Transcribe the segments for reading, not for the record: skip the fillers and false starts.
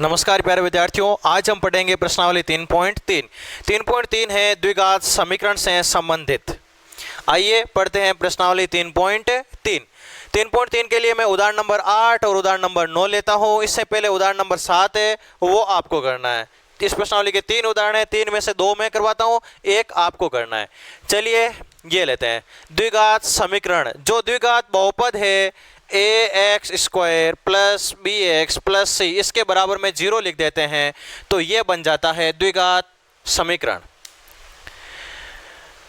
नमस्कार प्यारे विद्यार्थियों, आज हम पढ़ेंगे प्रश्नावली 3.3। 3.3 है द्विघात समीकरण से संबंधित। आइए पढ़ते हैं प्रश्नावली 3.3। 3.3 के लिए मैं उदाहरण नंबर 8 और उदाहरण नंबर 9 लेता हूं। इससे पहले उदाहरण नंबर 7 है, वो आपको करना है। इस प्रश्नावली के 3 उदाहरण है, 3 में से 2 मैं करवाता हूं, 1 आपको करना है। चलिए ये लेते हैं द्विघात समीकरण। जो द्विघात बहुपद है ax² plus bx plus c, इसके बराबर में 0 लिख देते हैं तो ये बन जाता है द्विघात समीकरण।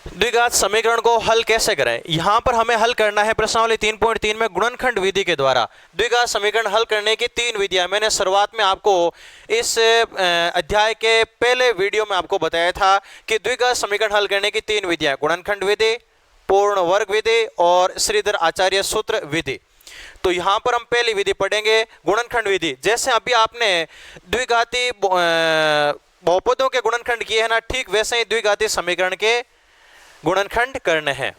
द्विघात समीकरण को हल कैसे करें? यहां पर हमें हल करना है प्रश्नावली 3.3 में गुणनखंड विधि के द्वारा। द्विघात समीकरण हल करने की 3 विधियां मैंने शुरुआत में आपको इस अध्याय के पहले वीडियो में आपको बताया था कि द्विघात समीकरण हल करने की 3 विधियां, गुणनखंड विधि, पूर्ण वर्ग विधि और श्रीधर आचार्य सूत्र विधि। तो यहां पर हम पहली विधि पढ़ेंगे, गुणनखंड विधि। जैसे अभी आपने द्विघाती बहुपदों के गुणनखंड किए हैं ना, ठीक वैसे ही द्विघाती समीकरण के गुणनखंड करने हैं।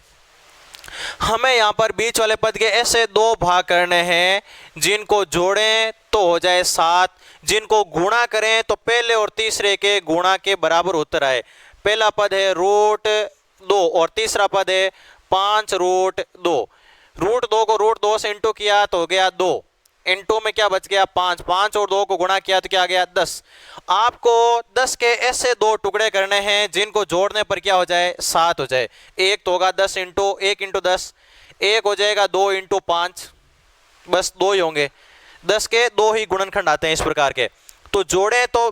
हमें यहां पर बीच वाले पद के ऐसे 2 भाग करने हैं, जिनको जोड़ें तो हो जाए 7, जिनको गुणा करें तो पहले और तीसरे के गुणा के बराबर उत्तर आए। पहला पद है √2 और तीसरा पद है 5√2। √2 को √2 से इंटू किया तो हो गया 2, इंटू में क्या बच गया 5, 5 और 2 को गुणा किया तो क्या आ गया 10। आपको 10 के ऐसे 2 टुकड़े करने हैं जिनको जोड़ने पर क्या हो जाए 7 हो जाए। एक तो होगा 10 इंटू 1 इंटू 10, एक हो जाएगा 2 इंटू 5, बस 2 ही होंगे। 10 के 2 ही गुणनखंड आते हैं इस प्रकार के। तो जोड़े तो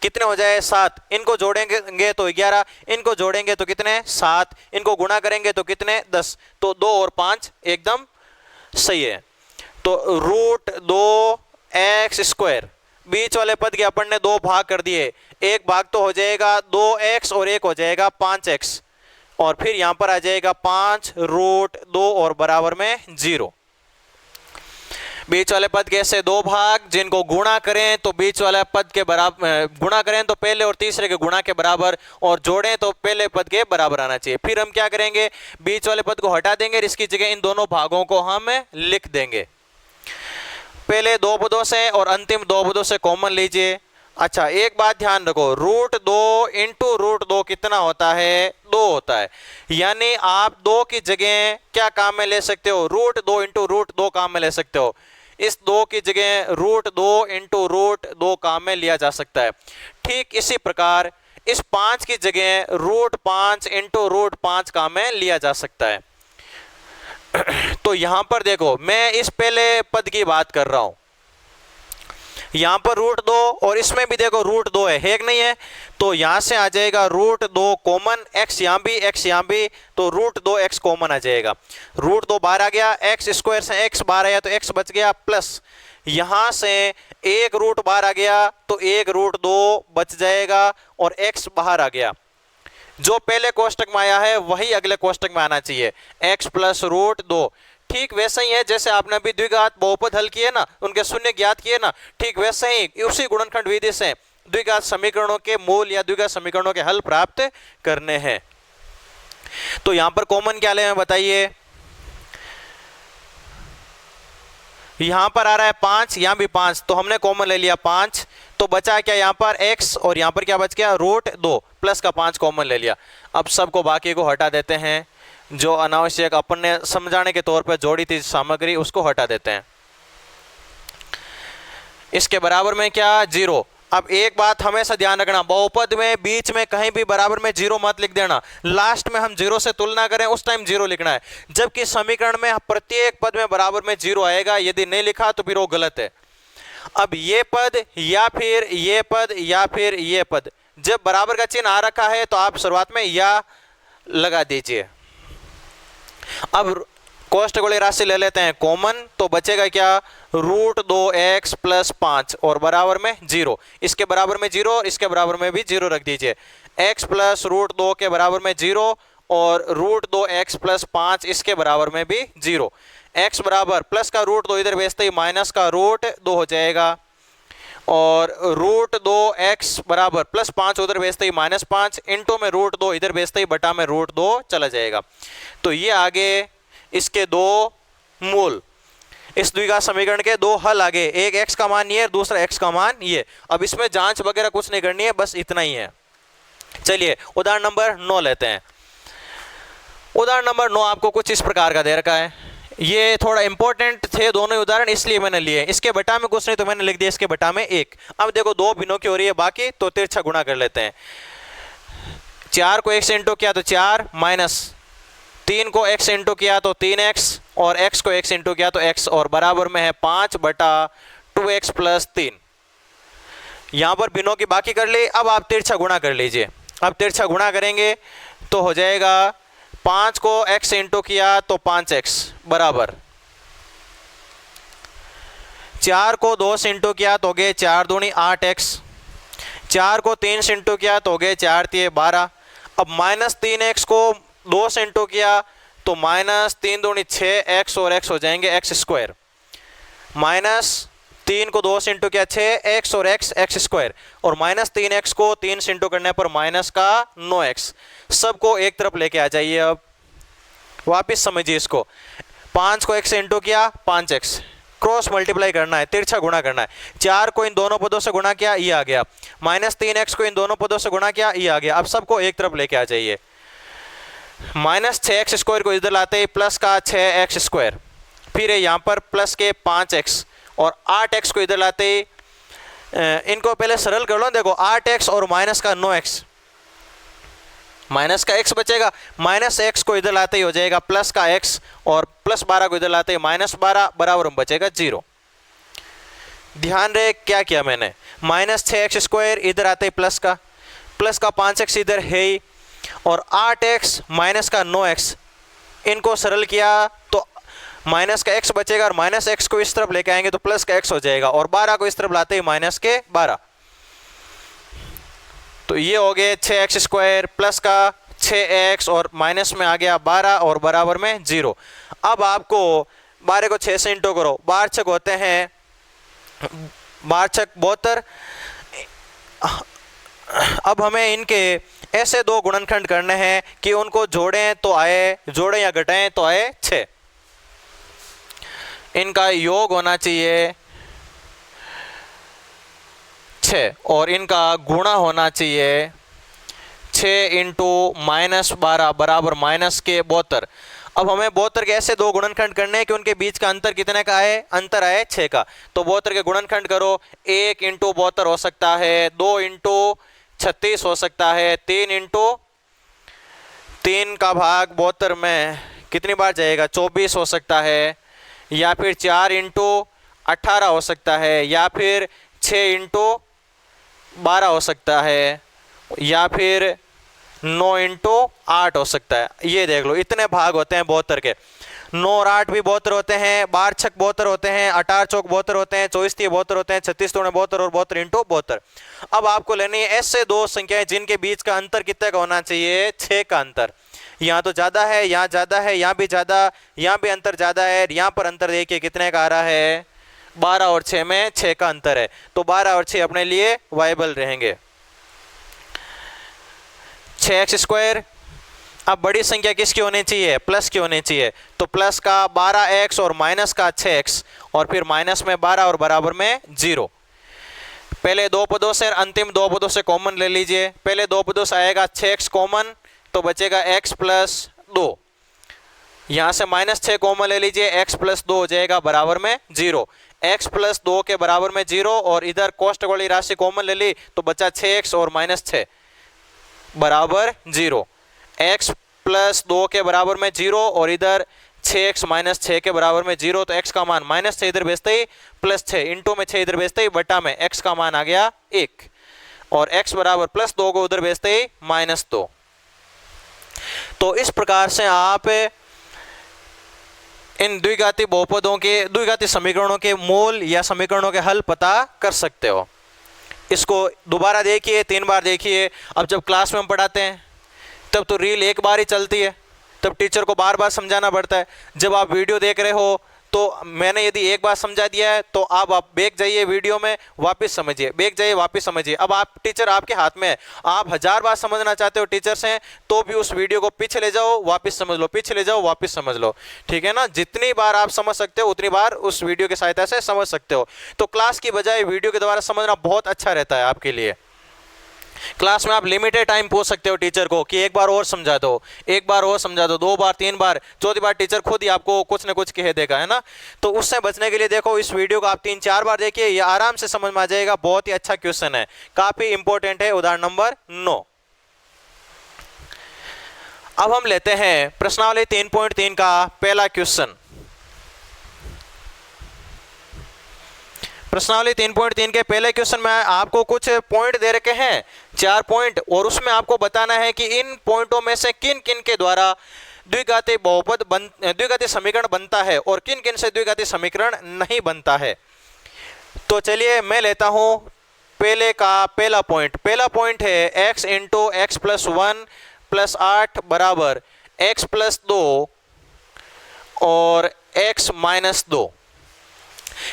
कितने हो जाए 7, इनको जोड़ेंगे तो 11, इनको जोड़ेंगे तो कितने 7, इनको गुणा करेंगे तो कितने 10। तो 2 और 5 एकदम सही है। तो √2x², बीच वाले पद के अपन ने 2 भाग कर दिए, एक भाग तो हो जाएगा 2x और एक हो जाएगा 5x, और फिर यहां पर आ जाएगा 5√2 और बराबर में 0। बीच वाले पद के ऐसे 2 भाग जिनको गुणा करें तो बीच वाले पद के बराबर, गुणा करें तो पहले और तीसरे के गुणा के बराबर, और जोड़ें तो पहले पद के बराबर आना चाहिए। फिर हम क्या करेंगे, बीच वाले पद को हटा देंगे, इसकी जगह इन दोनों भागों को हम लिख देंगे। पहले 2 पदों से और अंतिम 2 पदों से कॉमन लीजिए। अच्छा, एक बात ध्यान रखो, √2 इंटू √2 कितना होता है 2 होता है। यानी आप 2 की जगह क्या काम में ले सकते हो, √2 इंटू √2 काम में ले सकते हो। इस 2 की जगह √2 इंटू √2 काम में लिया जा सकता है। ठीक इसी प्रकार इस 5 की जगह √5 इंटू √5 काम में लिया जा सकता है। तो यहां पर देखो, मैं इस पहले पद की बात कर रहा हूं, यहां पर √2 और इसमें भी देखो √2 है कि नहीं है। तो यहां से आ जाएगा √2 कॉमन, x यहां भी x यहां भी, तो √2x कॉमन आ जाएगा। √2 बाहर आ गया, x² से x बाहर आया तो x बच गया, प्लस यहां से एक रूट बाहर आ गया तो एक √2 बच जाएगा और x बाहर आ गया। जो पहले कोष्टक में आया है वही अगले कोष्टक में आना चाहिए, x प्लस √2। ठीक वैसे ही है जैसे आपने अभी द्विघात बहुपद हल किए ना, उनके शून्य ज्ञात किए ना, ठीक वैसे ही उसी गुणनखंड विधि से द्विघात समीकरणों के मूल या द्विघात समीकरणों के हल प्राप्त करने हैं। तो यहां पर कॉमन क्या ले बताइए, यहां पर आ रहा है 5, यहां भी 5, तो हमने कॉमन ले लिया 5, तो बचा क्या यहां पर x और यहां पर क्या बच गया √2 प्लस का 5 कॉमन ले लिया। अब सबको बाकी को हटा देते हैं, जो अनावश्यक अपन ने समझाने के तौर पर जोड़ी थी सामग्री उसको हटा देते हैं। इसके बराबर में क्या 0। अब एक बात हमेशा ध्यान रखना, बहुपद में बीच में कहीं भी बराबर में 0 मत लिख देना। लास्ट में हम 0 से तुलना करें उस टाइम 0 लिखना है, जबकि समीकरण में प्रत्येक पद में बराबर में 0 आएगा। यदि नहीं लिखा तो फिर वो गलत है। अब ये पद या फिर ये पद या फिर ये पद, जब बराबर का चिन्ह आ रखा है तो आप शुरुआत में या लगा दीजिए। अब कोष्टक वाली राशि ले लेते हैं कॉमन, तो बचेगा क्या √2x प्लस 5 और बराबर में 0। इसके बराबर में 0 और इसके बराबर में भी 0 रख दीजिए। x प्लस √2 के बराबर में 0 और √2x प्लस 5 इसके बराबर में भी 0। x बराबर प्लस का √2 इधर भेजते ही माइनस का √2 हो जाएगा, और √2x बराबर प्लस 5 उधर भेजते ही -5, इंटू में √2 इधर भेजते ही बटा में √2 चला जाएगा। तो ये आगे इसके 2 मूल। इस द्विघात समीकरण के दो हल आगे, एक x का मान ये, दूसरा x का मान ये। अब इसमें जांच वगैरह कुछ नहीं करनी है, बस इतना ही है। चलिए उदाहरण नंबर 9 लेते हैं। उदाहरण नंबर 9 आपको कुछ इस प्रकार का दे रखा है। ये थोड़ा इंपॉर्टेंट थे दोनों ही उदाहरण, इसलिए मैंने लिए। इसके बटा में कुछ नहीं तो मैंने लिख दिया इसके बटा में 1। अब देखो दो भिन्नों की हो रही है बाकी, तो तिरछा गुणा कर लेते हैं। 4 को 1 से इंटू किया तो 4, माइनस 3 को x इंटू किया तो 3x, और x को x इंटू किया तो x, और बराबर में है 5/2x + 3। यहां पर भिन्नों की बाकी कर ली। अब आप तिरछा गुणा कर लीजिए। अब तिरछा गुणा करेंगे तो हो जाएगा 5 को x इंटू किया तो 5x बराबर 4 को 2 से इंटू किया तो हो गए 4 दूनी 8x, 4 को 3 से इंटू किया तो हो गए 4 तिये 12। अब -3x को 2 से इंटू किया तो -3 दूनी 6x, और x हो जाएंगे x²। -3 को 2 से इंटू किया 6x, और x² और -3x को 3 से इंटू करने पर माइनस का 9x। सबको एक तरफ लेके आ जाइए। अब वापस समझिए इसको। 5 को x से इंटू किया 5x, क्रॉस मल्टीप्लाई करना है, तिरछा गुणा करना है। 4 को इन दोनों पदों से गुणा किया, ये आ गया। -3x को इन दोनों पदों से गुणा किया, ये आ गया। अब सबको एक तरफ लेके आ जाइए। -6x² को इधर लाते ही प्लस का 6x², फिर यहाँ पर प्लस के 5x, और 8x को इधर लाते ही इनको पहले सरल कर लो। देखो 8x और माइनस का 9x, माइनस का x बचेगा, -x को इधर लाते ही हो जाएगा प्लस का x, और +12 को इधर लाते ही -12 बराबर में बचेगा 0। ध्यान रहे क्या किया मैंने, -6x² इधर आते ही प्लस का 5x इधर है ही, और 8x माइनस का 9x, इनको सरल किया तो माइनस का x बचेगा, और -x को इस तरफ लेके आएंगे तो प्लस का x हो जाएगा, और 12 को इस तरफ लाते ही -12। तो ये हो गए 6x² प्लस का 6x, और माइनस में आ गया 12, और बराबर में 0। अब आपको 12 को 6 से इंटू करो, 12 छक होते हैं 12 छक 72। अब हमें इनके ऐसे दो गुणनखंड करने हैं कि उनको जोड़ें तो आए, जोड़ें या घटाएं तो आए 6। इनका योग होना चाहिए 6, और इनका गुणा होना चाहिए 6 इंटू -12 बराबर -72। अब हमें 72 के ऐसे दो गुणनखंड करने हैं कि उनके बीच का अंतर कितने का है, अंतर आए 6 का। तो 72 के गुणनखंड करो, 1 इंटू 72 हो सकता है, 2 इंटू 36 हो सकता है, 3 इंटू 3 का भाग 72 में कितनी बार जाएगा, 24 हो सकता है, या फिर 4 इंटू 18 हो सकता है, या फिर 6 इंटू 12 हो सकता है, या फिर 9 इंटू 8 हो सकता है। ये देख लो इतने भाग होते हैं 72 के। 9 और 8 भी 72 होते हैं, 12 छक 72 होते हैं, 18 चौक 72 होते हैं, 24 तीय 72 होते हैं, 36 दूने 72 और 72 इंटू 72। अब आपको लेनी है ऐसे दो संख्याएं जिनके बीच का अंतर कितने का होना चाहिए, 6 का अंतर। यहाँ तो ज़्यादा है, यहाँ ज़्यादा है, यहाँ भी ज़्यादा, यहाँ भी अंतर ज़्यादा है, यहाँ पर अंतर देखिए कितने का आ रहा है, 12 और 6 में 6 का अंतर है। तो 12 और 6 अपने लिए वाइबल रहेंगे। 6x²। अब बड़ी संख्या किसकी होनी चाहिए, प्लस की होनी चाहिए। तो प्लस का 12x और माइनस का 6x, और फिर माइनस में 12 और बराबर में 0। पहले दो पदों से, अंतिम दो पदों से कॉमन ले लीजिए। पहले दो पदों से आएगा 6x कॉमन, तो बचेगा x + 2। यहाँ से -6 कॉमन ले लीजिए, x + 2 हो जाएगा बराबर में 0। x + 2 के बराबर में 0, और इधर कोष्टक वाली राशि कॉमन ले ली तो बचा 6x और -6 बराबर 0। x + 2 के बराबर में 0, और इधर 6x - 6 के बराबर में 0। तो x का मान -6 इधर भेजते ही +6 इंटू में 6 इधर भेजते ही बटा में x का मान आ गया 1, और x बराबर +2 को उधर भेजते ही -2। तो इस प्रकार से आप इन द्विघाती बहुपदों के, द्विघाती समीकरणों के मूल या समीकरणों के हल पता कर सकते हो। इसको दोबारा देखिए, 3 बार देखिए। अब जब क्लास में हम पढ़ाते हैं तब तो रील एक बार ही चलती है, तब टीचर को बार बार समझाना पड़ता है। जब आप वीडियो देख रहे हो तो मैंने यदि एक बार समझा दिया है तो अब आप बैक जाइए वीडियो में, वापस समझिए, बैक जाइए वापस समझिए। अब आप टीचर आपके हाथ में है, आप 1000 बार समझना चाहते हो टीचर से तो भी उस वीडियो को पीछे ले जाओ वापस समझ लो, पीछे ले जाओ वापस समझ लो, ठीक है ना। जितनी बार आप समझ सकते हो उतनी बार उस वीडियो की सहायता से समझ सकते हो। तो क्लास की बजाय वीडियो के द्वारा समझना बहुत अच्छा रहता है आपके लिए। क्लास में आप लिमिटेड टाइम पूछ सकते हो टीचर को कि एक बार और समझा दो, एक बार और समझा दो, 2 बार 3 बार, चौथी बार टीचर खुद ही आपको कुछ ना कुछ कह देगा, है ना। तो उससे बचने के लिए देखो इस वीडियो को आप 3-4 बार देखिए, ये आराम से समझ में आ जाएगा। बहुत ही अच्छा क्वेश्चन है, काफी इंपॉर्टेंट है। उदाहरण नंबर 9। अब हम लेते हैं प्रश्नावली 3.3 का पहला क्वेश्चन। प्रश्नावली 3.3 के पहले क्वेश्चन में आपको कुछ पॉइंट दे रखे हैं, 4 पॉइंट, और उसमें आपको बताना है कि इन पॉइंटों में से किन किन के द्वारा द्विघाती समीकरण बनता है और किन किन से द्विघाती समीकरण नहीं बनता है। तो चलिए मैं लेता हूं पहले का पहला पॉइंट। पहला पॉइंट है x into x plus 1 plus 8 बराबर x प्लस 2 और x माइनस 2।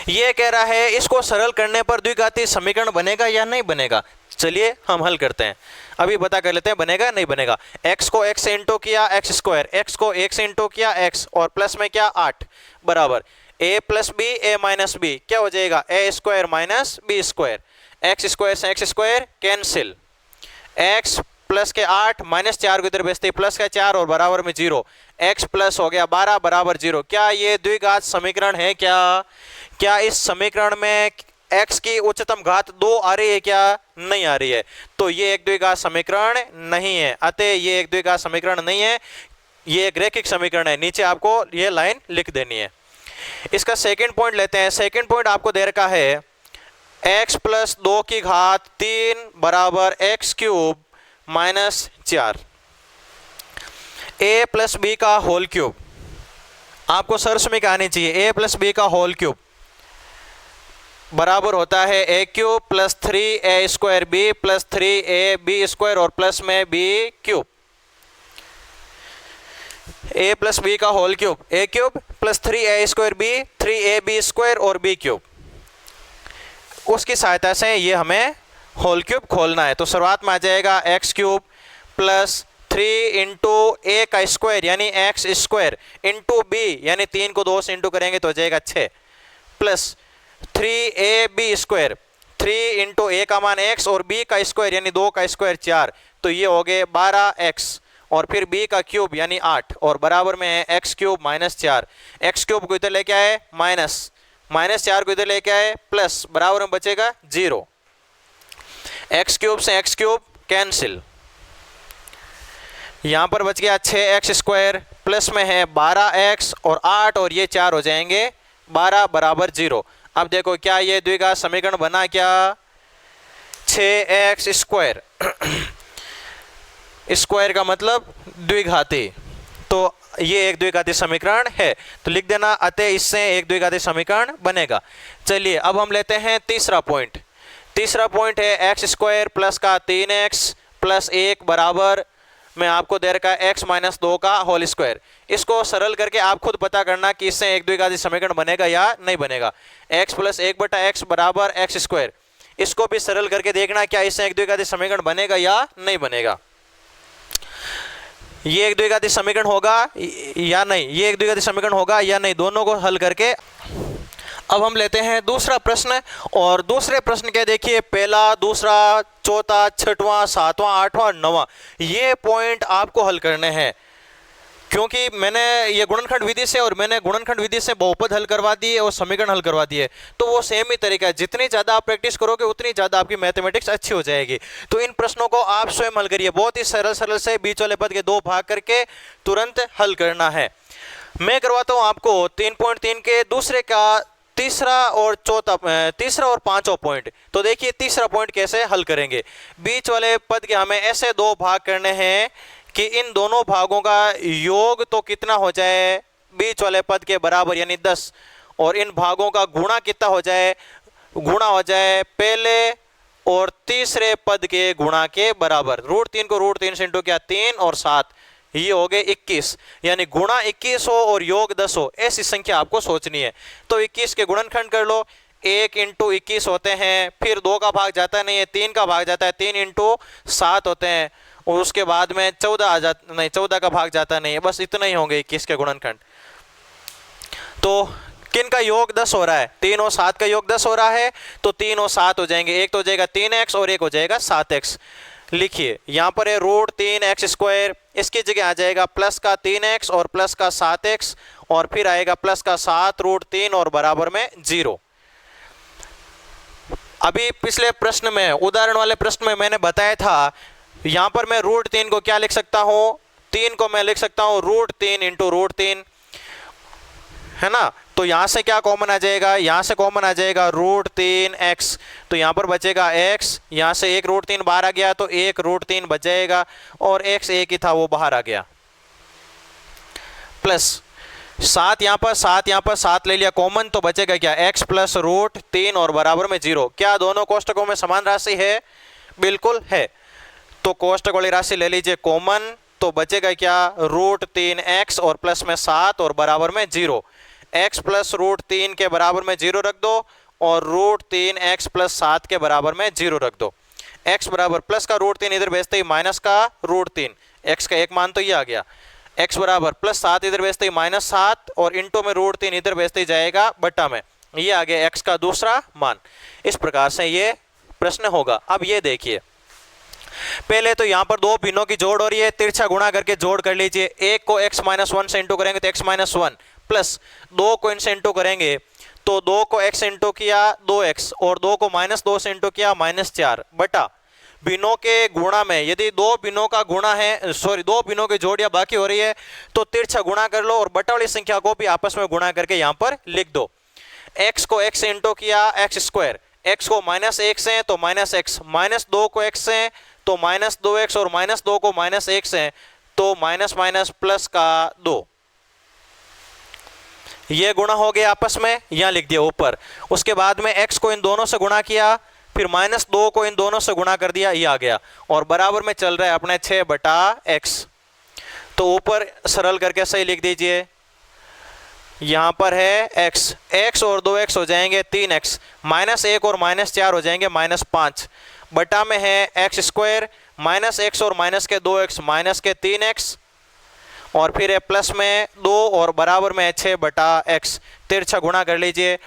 ये कह रहा है इसको सरल करने पर द्विघाती समीकरण बनेगा या नहीं बनेगा। चलिए हम हल करते हैं, अभी पता कर लेते हैं बनेगा नहीं बनेगा। x को x से इंटू किया x स्क्वायर, x को 1 से इंटू किया x और प्लस में क्या 8 बराबर a plus B a minus B, क्या हो जाएगा a square minus B square. x square से x square cancel, x plus के 8 माइनस 4 को इधर भेजते प्लस का 4 और बराबर में 0, x प्लस हो गया 12 बराबर 0। क्या ये द्विघात समीकरण है? क्या इस समीकरण में x की उच्चतम घात 2 आ रही है? क्या नहीं आ रही है। तो ये एक द्विघात समीकरण नहीं है, अतः ये एक द्विघात समीकरण नहीं है, ये एक रैखिक समीकरण है। नीचे आपको ये लाइन लिख देनी है। इसका सेकंड पॉइंट लेते हैं। सेकंड पॉइंट आपको दे रखा है x प्लस 2 की घात 3 बराबर x cube minus 4, a plus B का होल क्यूब। आपको सरसमीक आनी चाहिए। a प्लस बी का होल क्यूब बराबर होता है a cube plus 3a square b plus 3a b square और प्लस में b cube. a plus B का whole cube, a cube plus 3a square b 3ab square और b cube. उसकी सहायता से ये हमें होल क्यूब खोलना है। तो शुरुआत में आ जाएगा एक्स क्यूब प्लस 3 इंटू ए का स्क्वायर यानी एक्स स्क्वायर इंटू बी यानी 3 को 2 से इंटू करेंगे तो हो जाएगा 6 प्लस 3ab स्क्वायर, 3 इंटू ए का मान x और b का स्क्वायर यानी 2 का स्क्वायर 4, तो ये हो गए 12x और फिर b का क्यूब यानी 8 और बराबर में है x cube minus 4। x cube को इधर लेके आए माइनस 4 को इधर लेके आए प्लस, बराबर में बचेगा 0। x क्यूब से x क्यूब कैंसिल, यहां पर बच गया 6x स्क्वायर प्लस में है 12x और 8 और ये 4 हो जाएंगे 12 बराबर 0। अब देखो क्या ये द्विघात समीकरण बना? क्या 6x स्क्वायर स्क्वायर का मतलब द्विघाती, तो ये एक द्विघाती समीकरण है, तो लिख देना अतः इससे एक द्विघाती समीकरण बनेगा। चलिए अब हम लेते हैं तीसरा पॉइंट। तीसरा पॉइंट है एक्स स्क्वायर प्लस का 3x प्लस 1 बराबर में आपको दे रखा है x माइनस 2 का होल स्क्वायर। इसको सरल करके आप खुद पता करना कि इससे एक द्विघाती समीकरण बनेगा या नहीं बनेगा। x प्लस 1 बटा x बराबर एक्स स्क्वायर, इसको भी सरल करके देखना क्या इससे एक द्विघाती समीकरण बनेगा या नहीं बनेगा। ये एक द्विघाती समीकरण होगा या नहीं, ये एक द्विघाती समीकरण होगा या नहीं, दोनों को हल करके अब हम लेते हैं दूसरा प्रश्न। और दूसरे प्रश्न के देखिए पहला, दूसरा, चौथा, छठवां, सातवां, आठवां और नौवां, ये पॉइंट आपको हल करने हैं। क्योंकि मैंने ये गुणनखंड विधि से और मैंने गुणनखंड विधि से बहुपद हल करवा दिए और समीकरण हल करवा दिए, तो वो सेम ही तरीका है। जितनी ज़्यादा आप प्रैक्टिस करोगे उतनी ज़्यादा आपकी मैथमेटिक्स अच्छी हो जाएगी। तो इन प्रश्नों को आप स्वयं हल करिए, बहुत ही सरल से बीच वाले पद के 2 भाग करके तुरंत हल करना है। मैं करवाता हूँ आपको 3.3 के दूसरे का तीसरा और पांचवा पॉइंट। तो देखिए तीसरा पॉइंट कैसे हल करेंगे। बीच वाले पद के हमें ऐसे 2 भाग करने हैं कि इन दोनों भागों का योग तो कितना हो जाए बीच वाले पद के बराबर यानी 10, और इन भागों का गुणा कितना हो जाए, गुणा हो जाए पहले और तीसरे पद के गुणा के बराबर। √3 को √3 से इंटू किया 3 और 7, ये हो गए 21, यानी गुणा 21 हो और योग 10 हो, ऐसी संख्या आपको सोचनी है। तो 21 के गुणनखंड कर लो, 1 इंटू 21 होते हैं, फिर 2 का भाग जाता नहीं है, 3 का भाग जाता है, 3 इंटू 7 होते हैं, और उसके बाद में 14 आ जाता नहीं, 14 का भाग जाता नहीं है, बस इतना ही होंगे 21 के गुणनखंड। तो किन का योग 10 हो रहा है, 3 और 7 का योग 10 हो रहा है, तो 3 और 7 हो जाएंगे, एक तो हो जाएगा 3x और एक हो जाएगा 7x। लिखिए यहाँ पर है रूट 3x स्क्वायर, इसकी जगह आ जाएगा प्लस का 3x और प्लस का 7x, और फिर आएगा प्लस का 7 रूट 3 और बराबर में 0। अभी पिछले प्रश्न में, उदाहरण वाले प्रश्न में मैंने बताया था, यहां पर मैं रूट 3 को क्या लिख सकता हूं, 3 को मैं लिख सकता हूं रूट 3 इंटू रूट 3, है ना। तो यहां से क्या कॉमन आ जाएगा, यहां से कॉमन आ जाएगा रूट 3x, तो यहां पर बचेगा x, यहां से एक रूट 3 बाहर आ गया तो एक रूट 3 बच जाएगा, और x एक ही था वो बाहर आ गया, प्लस 7 यहाँ पर 7 ले लिया कॉमन, तो बचेगा क्या, x प्लस रूट 3 और बराबर में 0। क्या दोनों कोष्टकों में समान राशि है, बिल्कुल है। तो कोष्टक वाली राशि ले लीजिए कॉमन, तो बचेगा क्या, रूट 3x और प्लस में 7 और बराबर में 0। x प्लस रूट 3 के बराबर में 0 रख दो, और रूट 3x प्लस 7 के बराबर में 0 रख दो। x बराबर प्लस का रूट 3 इधर भेजते ही माइनस का रूट 3, x का एक मान तो ये आ गया, x बराबर प्लस 7 इधर भेजते ही माइनस 7, और इंटू में रूट 3 इधर भेजते ही जाएगा बट्टा में, ये आ गया x का दूसरा मान। इस प्रकार से ये प्रश्न होगा। अब ये देखिए, पहले तो यहाँ पर दो भिन्नों की जोड़ हो रही है, तिरछा गुणा करके जोड़ कर लीजिए। एक को x माइनस 1 से इंटू करेंगे तो x माइनस 1, प्लस 2 को इनसे इंटू करेंगे तो 2 को x इंटू किया 2x, और 2 को माइनस 2 से इंटू किया -4, बटा भिन्नों के गुणा में, यदि दो भिन्नों का गुणा है, सॉरी दो भिन्नों की जोड़ियां बाकी हो रही है, तो तिरछा गुणा कर लो और बटा वाली संख्या को भी आपस में गुणा करके यहाँ पर लिख दो। x को x से इंटू किया x स्क्वायर, x को -1 से तो -x, -2 को x से तो -2x, और -2 को -1 से तो माइनस माइनस प्लस का 2, ये गुणा हो गया आपस में, यहां लिख दिया ऊपर। उसके बाद में x को इन दोनों से गुणा किया, फिर -2 को इन दोनों से गुणा कर दिया, ये आ गया, और बराबर में चल रहा है अपने 6/x। तो ऊपर सरल करके सही लिख दीजिए, यहां पर है x और 2x हो जाएंगे 3x, -1 और -4 हो जाएंगे -5, बटा में है x स्क्वायर, -x और माइनस के 2x माइनस के 3x, और फिर है प्लस में 2 और बराबर में 6/x। तिरछा गुणा कर लीजिए,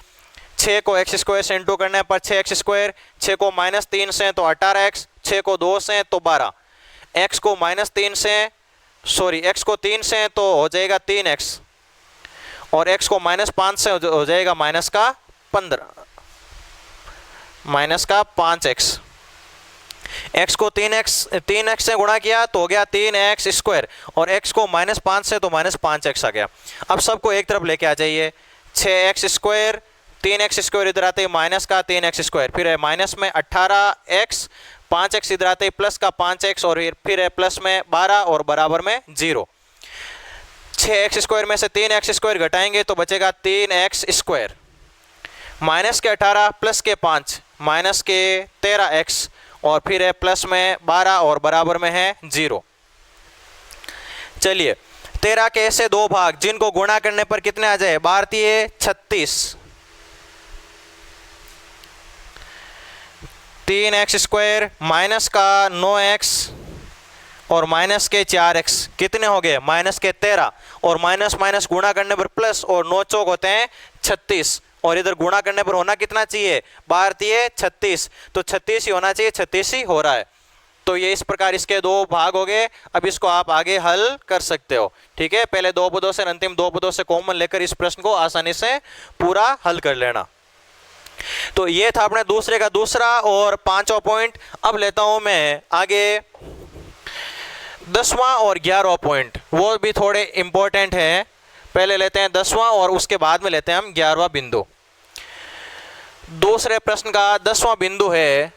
6 को x स्क्वायर से इंटू करने पर 6x स्क्वायर, 6 को -3 से तो 18x, 6 को 2 से तो 12, x को -3 से, सॉरी x को 3 से तो हो जाएगा 3x, और x को -5 से हो जाएगा माइनस का 5x। x को 3x से गुणा किया तो हो गया 3x स्क्वायर, और x को -5 से तो -5x आ गया। अब सबको एक तरफ लेके आ जाइए, 6x स्क्वायर, 3x स्क्वायर इधर आते ही माइनस का 3x स्क्वायर, फिर है माइनस में 18x, 5x इधर आते ही प्लस का 5x, और फिर है प्लस में 12 और बराबर में 0। 6x स्क्वायर में से 3x स्क्वायर घटाएंगे तो बचेगा 3x स्क्वायर, माइनस के 18 प्लस के 5 माइनस के 13x, और फिर है प्लस में 12 और बराबर में है 0। चलिए 13 के ऐसे दो भाग जिनको गुणा करने पर कितने आ जाए, भारतीय 36, 3x स्क्वायर माइनस का 9x और माइनस के 4x कितने हो गए, माइनस के 13, और माइनस माइनस गुणा करने पर प्लस, और 9 चौक होते हैं 36, और इधर गुणा करने पर होना कितना चाहिए, भारतीय 36, तो 36 ही होना चाहिए, 36 ही हो रहा है। तो ये इस प्रकार इसके दो भाग हो गए। अब इसको आप आगे हल कर सकते हो, ठीक है। पहले दो पदों से, अंतिम दो पदों से कॉमन लेकर इस प्रश्न को आसानी से पूरा हल कर लेना। तो ये था अपने दूसरे का दूसरा और 5वां पॉइंट। अब लेता हूं मैं आगे 10वां और 11वां पॉइंट, वो भी थोड़े इंपॉर्टेंट हैं। पहले लेते हैं 10वां और उसके बाद में लेते हैं हम 11वां बिंदु। दूसरे प्रश्न का 10वां बिंदु है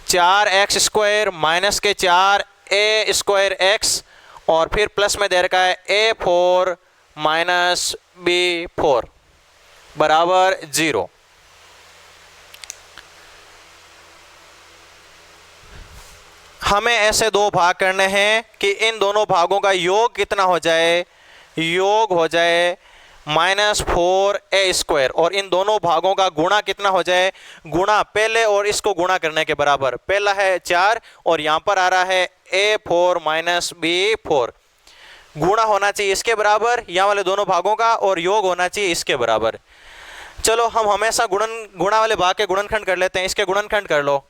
4x स्क्वायर माइनस के 4a स्क्वायर x, और फिर प्लस में दे रखा है a4 माइनस b4 बराबर 0। हमें ऐसे दो भाग करने हैं कि इन दोनों भागों का योग कितना हो जाए, योग हो जाए -4a², और इन दोनों भागों का गुणा कितना हो जाए, गुणा पहले और इसको गुणा करने के बराबर। पहला है 4 और यहाँ पर आ रहा है a4 - b4, गुणा होना चाहिए इसके बराबर यहाँ वाले दोनों भागों का, और योग होना चाहिए इसके बराबर। चलो हम हमेशा गुणा वाले भाग के गुणनखंड कर लेते हैं। इसके गुणनखंड कर लो।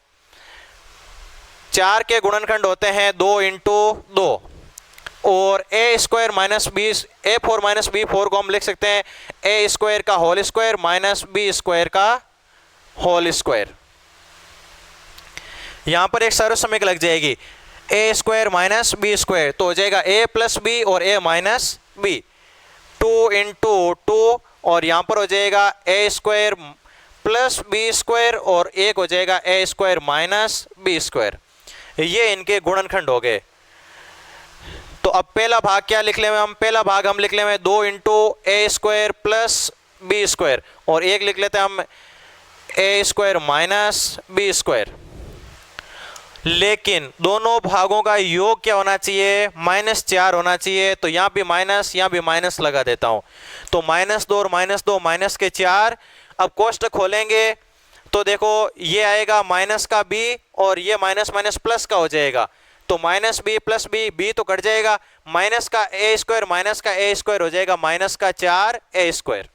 4 के गुणनखंड होते हैं 2 × 2, और a² - b, a4 - b4 को हम लिख सकते हैं a² का होल स्क्वायर -b² का होल स्क्वायर। यहां पर एक सरल समीकरण लग जाएगी, a² - b², तो हो जाएगा a + b और a - b, 2 × 2, और यहां पर हो जाएगा a² + b² और एक हो जाएगा a² - b²। ये इनके गुणनखंड हो गए। तो अब पहला भाग क्या लिख लेंगे हम, पहला भाग हम लिख लेंगे 2 × a² + b², और एक लिख लेते हैं हम a² - b²। लेकिन दोनों भागों का योग क्या होना चाहिए, -4 होना चाहिए। तो यहाँ भी माइनस, यहाँ भी माइनस लगा देता हूँ। तो -2 और -2 माइनस के 4। अब कोष्टक खोलेंगे तो देखो ये आएगा माइनस का b, और ये माइनस माइनस प्लस का हो जाएगा। तो -b + b तो कट जाएगा, माइनस का a² माइनस का a² हो जाएगा -4a²।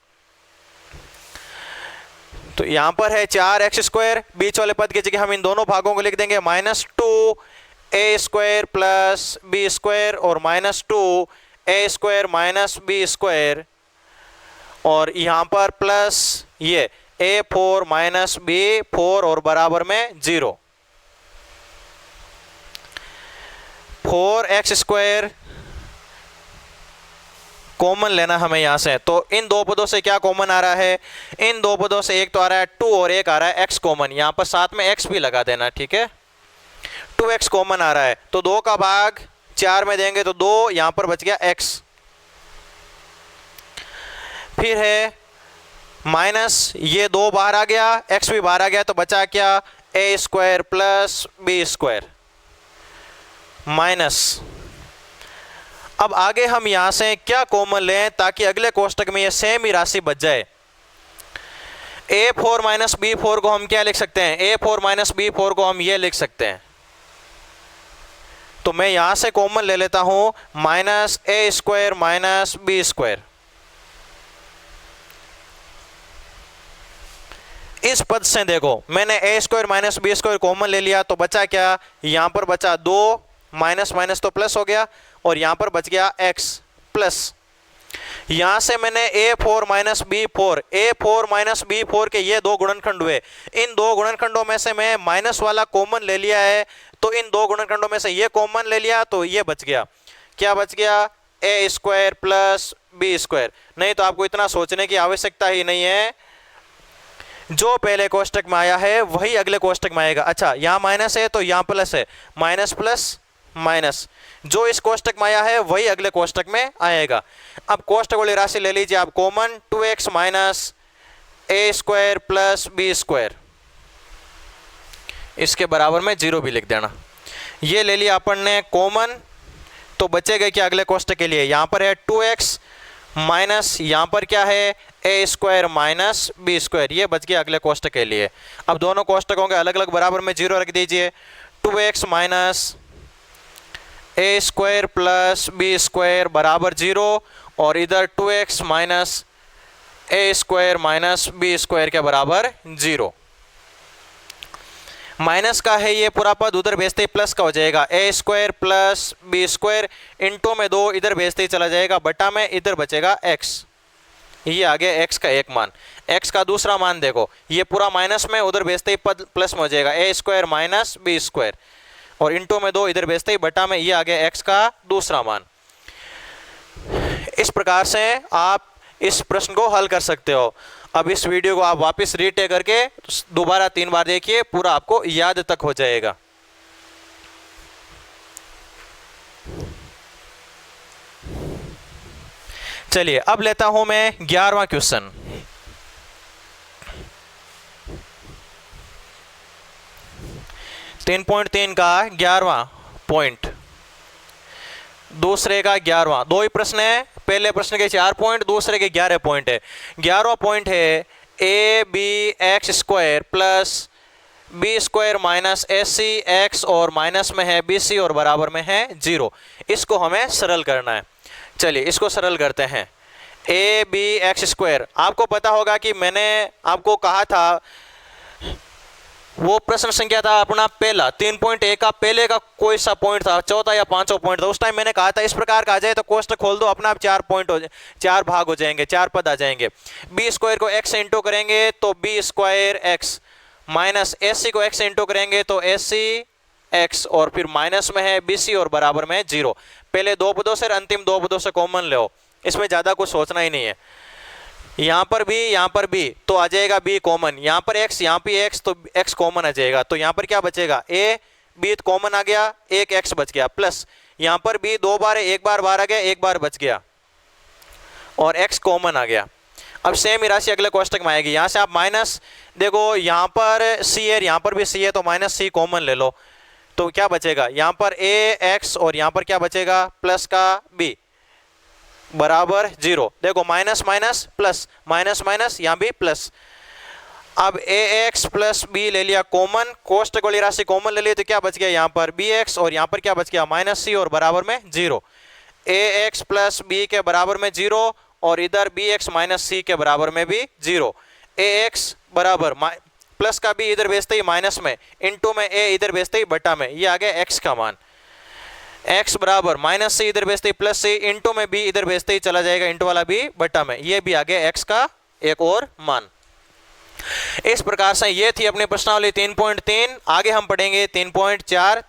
तो यहां पर है 4x², बीच वाले पद की जगह हम इन दोनों भागों को लिख देंगे -2a² + b², और -2a² - b², और यहां पर प्लस ये a4 - b4 और बराबर में 0। 4x² कॉमन लेना हमें यहां से। तो इन दो पदों से क्या कॉमन आ रहा है, इन दो पदों से एक तो आ रहा है 2 और एक आ रहा है x कॉमन। यहां पर साथ में x भी लगा देना, ठीक है। 2x कॉमन आ रहा है, तो 2 का भाग 4 में देंगे तो 2, यहां पर बच गया x। फिर है माइनस, ये 2 बाहर आ गया, x भी बाहर आ गया, तो बचा क्या, a² + b², माइनस। अब आगे हम यहां से क्या कॉमन लें ताकि अगले कोष्टक में ये सेम ही राशि बच जाए। a4 - b4 को हम क्या लिख सकते हैं, a4 - b4 को हम ये लिख सकते हैं। तो मैं यहां से कॉमन ले लेता हूं -a² - b²। इस पद से देखो मैंने a² - b² कॉमन ले लिया, तो बचा क्या, यहां पर बचा 2, माइनस माइनस तो प्लस हो गया, और यहां पर बच गया x प्लस। यहां से मैंने a4 - b4 के ये दो गुणनखंड हुए। इन दो गुणनखंडों में से मैं माइनस वाला कॉमन ले लिया है, तो इन दो गुणनखंडों में से ये कॉमन ले लिया, तो ये बच गया, क्या बच गया, a² + b²। नहीं तो आपको इतना सोचने की आवश्यकता ही नहीं है, जो पहले कोष्टक में आया है वही अगले कोष्टक में आएगा। अच्छा, यहाँ माइनस है तो यहाँ प्लस है, माइनस प्लस माइनस, जो इस कोष्टक में आया है वही अगले कोष्टक में आएगा। अब कोष्टक वाली राशि ले लीजिए आप कॉमन, 2x - a² + b², इसके बराबर में 0 भी लिख देना। ये ले लिया अपन ने कॉमन, तो बचेगा क्या अगले कोष्टक के लिए, यहाँ पर है 2x माइनस, यहाँ पर क्या है a² - b², ये बच गया अगले कोष्टक के लिए। अब दोनों कोष्टकों के अलग अलग बराबर में 0 रख दीजिए। 2x - a² + b² बराबर 0, और इधर 2x - a² - b² के बराबर 0। माइनस का है ये पूरा पद, उधर भेजते ही प्लस का हो जाएगा, a² + b² इंटू में 2 इधर भेजते ही चला जाएगा, बटा में इधर बचेगा x। ये आ गया x का एक मान। x का दूसरा मान देखो, ये पूरा माइनस में, उधर भेजते ही पद प्लस में हो जाएगा, a² - b², और इंटू में 2 इधर भेजते ही बटा में, ये आ गया x का दूसरा मान। इस प्रकार से आप इस प्रश्न को हल कर सकते हो। अब इस वीडियो को आप वापस रीटेक करके दोबारा 3 बार देखिए, पूरा आपको याद तक हो जाएगा। चलिए अब लेता हूं मैं 11वां क्वेश्चन। 3.3 का 11वां पॉइंट, दूसरे का 11वां, दो ही प्रश्न है, पहले प्रश्न के 4 पॉइंट, दूसरे के 11 पॉइंट है। 11वां पॉइंट है A B X square plus B square minus A C X और माइनस में है बी सी और बराबर में है 0। इसको हमें सरल करना है। चलिए इसको सरल करते हैं। ए बी एक्स स्क्वायर, आपको पता होगा कि मैंने आपको कहा था, वो प्रश्न संख्या था अपना पहला 3.1 का पहले का कोई सा पॉइंट था, चौथा या पांचवा पॉइंट था। उस टाइम मैंने कहा था इस प्रकार का आ जाए तो कोष्टक खोल दो, अपना आप 4 पॉइंट हो, 4 भाग हो जाएंगे, 4 पद आ जाएंगे। बी स्क्वायर को x से इंटू करेंगे तो B square X, minus S C को x से इंटू करेंगे तो एस सी एक्स, और फिर माइनस में है बी सी और बराबर में 0। पहले दो पदों से अंतिम दो पदों से कॉमन लो, इसमें ज़्यादा कुछ सोचना ही नहीं है। यहाँ पर भी तो आ जाएगा b कॉमन, यहाँ पर x, यहाँ पे x, तो x कॉमन आ जाएगा। तो यहाँ पर क्या बचेगा, a b कॉमन आ गया, एक x बच गया, प्लस यहाँ पर b 2 बार है, एक बार बाहर आ गया, एक बार बच गया और x कॉमन आ गया। अब सेम ही राशि अगले कोष्टक में आएगी। यहाँ से आप माइनस, देखो यहाँ पर c है, यहाँ पर भी c है, तो माइनस c कॉमन ले लो, तो क्या बचेगा, यहाँ पर a x और यहाँ पर क्या बचेगा प्लस का b बराबर 0। देखो minus minus plus, minus minus, यहाँ भी प्लस। अब ए एक्स प्लस बी ले लिया कॉमन, कोष्टक वाली राशि कॉमन ले लिया, तो क्या बच गया यहाँ पर बी एक्स और यहाँ पर क्या बच गया माइनस सी और बराबर में 0। ए एक्स प्लस बी के बराबर में 0 और इधर बी एक्स माइनस सी के बराबर में भी 0। ए एक्स बराबर प्लस का बी इधर भेजते ही माइनस में, इंटू में ए इधर भेजते ही बटा में, ये आ गया एक्स का मान। x बराबर माइनस से इधर भेजते ही प्लस से, इंटू में b इधर भेजते ही चला जाएगा इंटू वाला b बटा में, ये भी आ गया x का एक और मान। इस प्रकार से ये थी अपनी प्रश्नावली 3.3। आगे हम पढ़ेंगे 3.4।